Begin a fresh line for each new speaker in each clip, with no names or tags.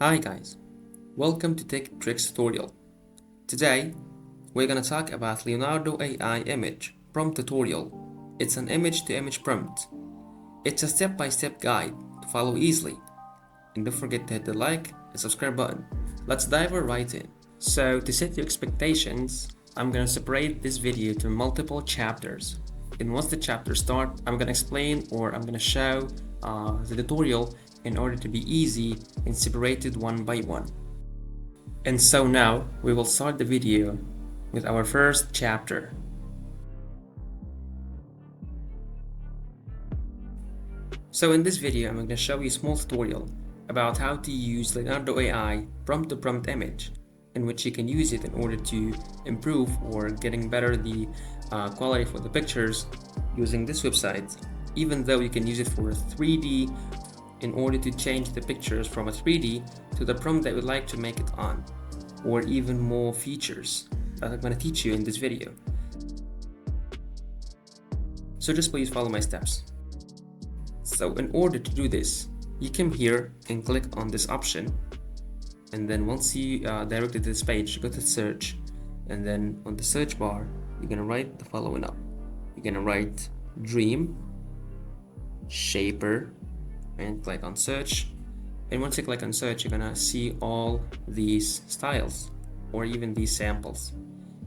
Hi guys, welcome to Tech Tricks tutorial. Today we're gonna talk about Leonardo AI image prompt tutorial. It's an image-to-image prompt. It's a step-by-step guide to follow easily. And don't forget to hit the like and subscribe button. Let's dive right in. So to set your expectations, I'm gonna separate this video to multiple chapters. And once the chapters start, I'm gonna explain or I'm gonna show the tutorial in order to be easy and separated one by one. And so now we will start the video with our first chapter. So in this video, I'm going to show you a small tutorial about how to use Leonardo AI prompt-to-prompt image, in which you can use it in order to improve or getting better the quality for the pictures using this website, even though you can use it for 3D in order to change the pictures from a 3D to the prompt that you'd like to make it on, or even more features that I'm going to teach you in this video. So just please follow my steps. So in order to do this, you come here and click on this option, and then once you directed to this page, go to search, and then on the search bar you're gonna write the following up. You're gonna write Dream Shaper and click on search, and once you click on search, you're gonna see all these styles or even these samples.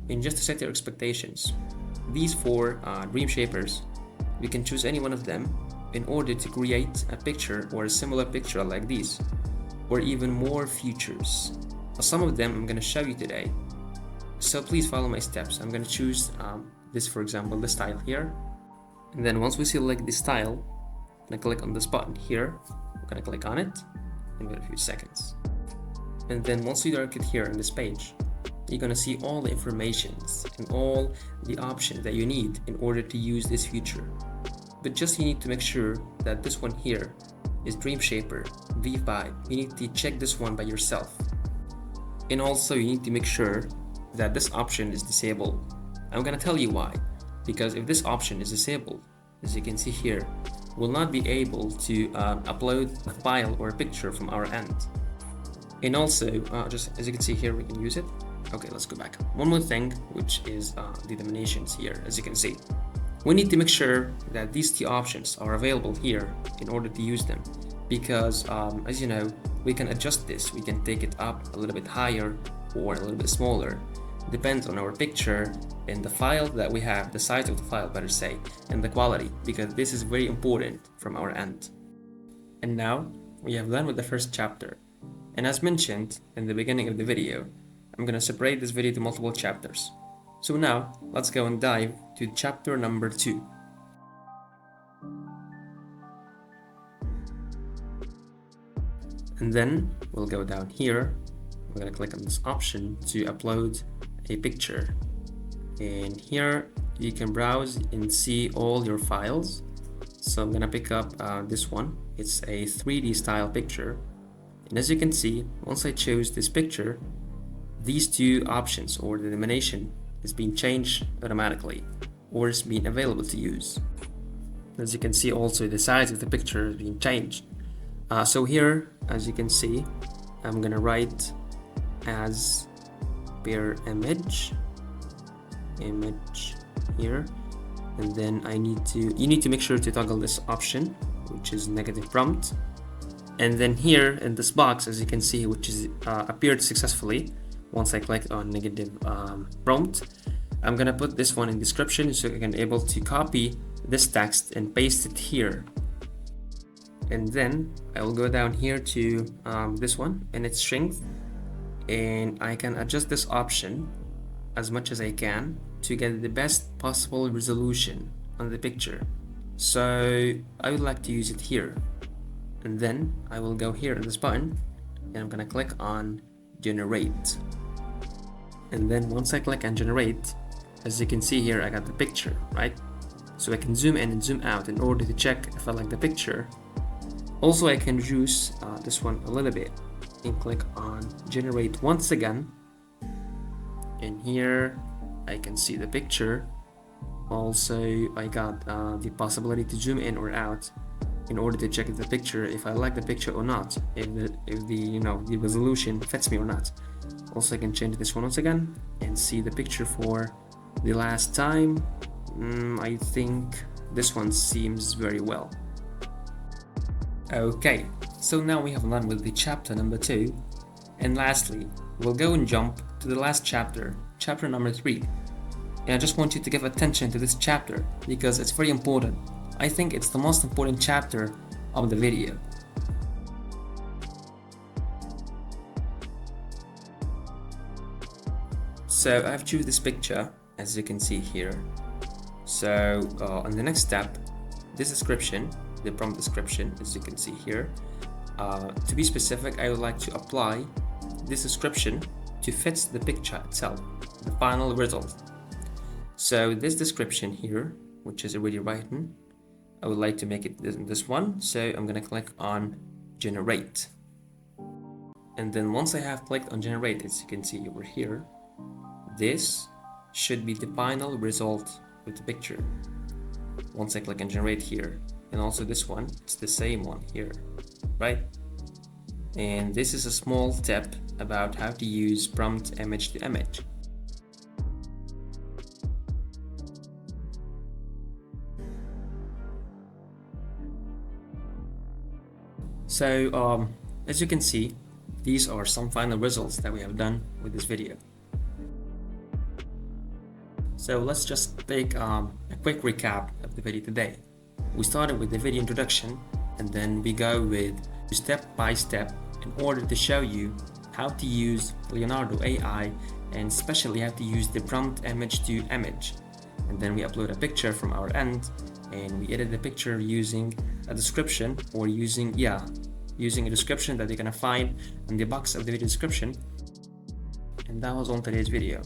And just to set your expectations, these four dream shapers, you can choose any one of them in order to create a picture or a similar picture like these, or even more features. Some of them I'm going to show you today, so please follow my steps. I'm going to choose this, for example, the style here, and then once we select the style, I'm going to click on this button here. I'm going to click on it and wait a few seconds, and then once you direct it here on this page, you're going to see all the informations and all the options that you need in order to use this feature. But just you need to make sure that this one here is Dream Shaper V5. You need to check this one by yourself. And also you need to make sure that this option is disabled. I'm gonna tell you why. Because if this option is disabled, as you can see here, we'll not be able to upload a file or a picture from our end. And also, just as you can see here, we can use it. Okay, let's go back. One more thing, which is the dominations here, as you can see. We need to make sure that these two options are available here in order to use them, because as you know, we can adjust this. We can take it up a little bit higher or a little bit smaller, depends on our picture and the file that we have, the size of the file, better say, and the quality, because this is very important from our end. And now we have done with the first chapter, and as mentioned in the beginning of the video, I'm going to separate this video to multiple chapters. So now, let's go and dive to chapter number 2. And then we'll go down here. We're going to click on this option to upload a picture. And here you can browse and see all your files. So I'm going to pick up this one. It's a 3D style picture. And as you can see, once I choose this picture, these two options or the domination is being changed automatically, or is being available to use. As you can see, also the size of the picture is being changed. So here, as you can see, I'm gonna write as per image here, and then you need to make sure to toggle this option, which is negative prompt. And then here in this box, as you can see, which is appeared successfully, once I click on negative prompt, I'm gonna put this one in description so I can able to copy this text and paste it here. And then I will go down here to this one and its strength, and I can adjust this option as much as I can to get the best possible resolution on the picture. So I would like to use it here, and then I will go here on this button and I'm gonna click on generate. And then once I click on generate, as you can see here, I got the picture, right? So I can zoom in and zoom out in order to check if I like the picture. Also, I can reduce this one a little bit and click on generate once again. And here I can see the picture. Also, I got the possibility to zoom in or out in order to check the picture if I like the picture or not, if the resolution fits me or not. Also, I can change this one once again and see the picture for the last time. I think this one seems very well. Okay, so now we have done with the chapter number 2, and lastly we'll go and jump to the last chapter, chapter number 3. And I just want you to give attention to this chapter because it's very important. I think it's the most important chapter of the video. So I've chosen this picture, as you can see here. So on the next step, this description, the prompt description, as you can see here. To be specific, I would like to apply this description to fit the picture itself, the final result. So this description here, which is already written, I would like to make it this one. So I'm going to click on generate. And then once I have clicked on generate, as you can see over here, this should be the final result with the picture. Once I click on generate here, and also this one, it's the same one here, right? And this is a small tip about how to use prompt image to image. So as you can see, these are some final results that we have done with this video. So let's just take a quick recap of the video today. We started with the video introduction, and then we go with step by step in order to show you how to use Leonardo AI, and especially how to use the prompt image to image. And then we upload a picture from our end, and we edit the picture using a description, or using a description that you're gonna find in the box of the video description. And that was on today's video.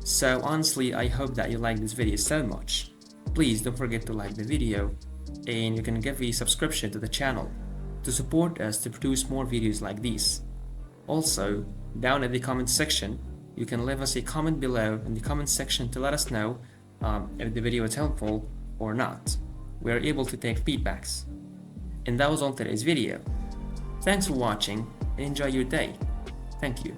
So honestly, I hope that you like this video so much. Please don't forget to like the video, and you can give a subscription to the channel to support us to produce more videos like these. Also, down in the comment section, you can leave us a comment below in the comment section to let us know if the video is helpful or not. We are able to take feedbacks. And that was all today's video. Thanks for watching and enjoy your day. Thank you.